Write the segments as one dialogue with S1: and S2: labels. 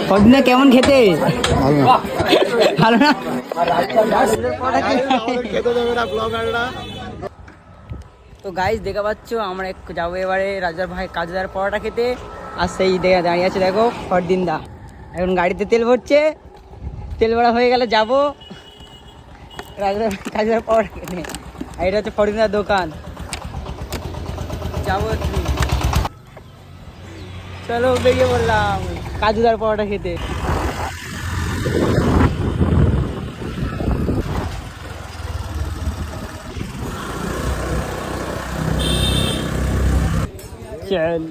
S1: কদিনে কেমন খেতে? ভালো না? তো গাইস দেখা পাচ্ছ আমরা যাবো এবারে রাজার ভাই কাজুদার পরোটা খেতে। আর সেই দাঁড়িয়ে আছে দেখো ফরদিন দা, এখন গাড়িতে তেল ভরছে। তেল ভরা হয়ে গেলে যাবো রাজার কাজুদার পরোটা খেতে। আর এটা হচ্ছে ফরদিন দার দোকান, যাবো। চলো বেরিয়ে বললাম কাজুদার পরোটা খেতে। চল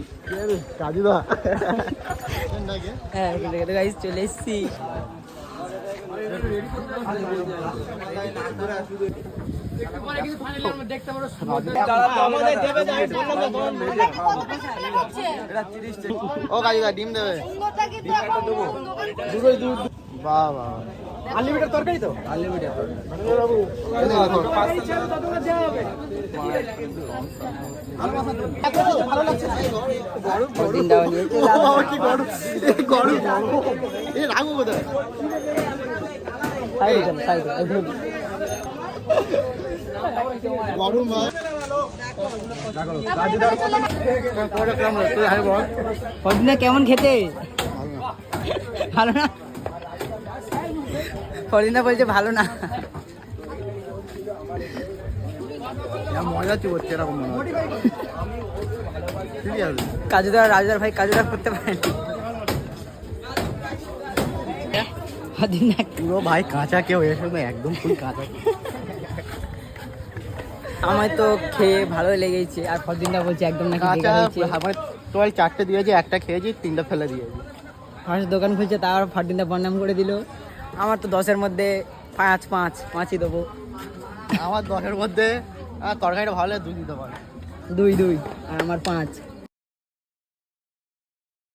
S2: কাজুদা
S1: হ্যাঁ গাইস চলে এসছি।
S2: ও কাজুদা ডিম দেবে? বাহ বাহ, আনলিমিটেড তরকারি তো? আনলিমিটেড বাবু ভালো লাগছে। রাখবো কোথায়?
S1: কদিনে কেমন খেতে? ভালো না? ফরদিন দা বলছে ভালো না।
S2: মজা চুবচ্ছে এরকম
S1: কাজুদা রাজার ভাই কাজুদা করতে পারেন।
S2: পুরো ভাই কাঁচা, কেউ এসে একদম ফুল কাঁচা।
S1: আমার তো খেয়ে ভালোই লেগেছে। আর ফরদিনটা বলছে একদম নাকি
S2: কাঁচা।
S1: বেকার হয়েছে।
S2: আমার তোমার 4টে দিয়েছি, একটা খেয়েছি, 3টা ফেলে দিয়েছি।
S1: ফার্স্ট দোকান খুলছে তার ফরদিনটা বদনাম করে দিল। আমার তো 10-এর মধ্যে 5-5ই দেবো।
S2: আমার 10-এর মধ্যে তরকারিটা ভালো 2 দিতে পারে।
S1: 2 আর আমার 5।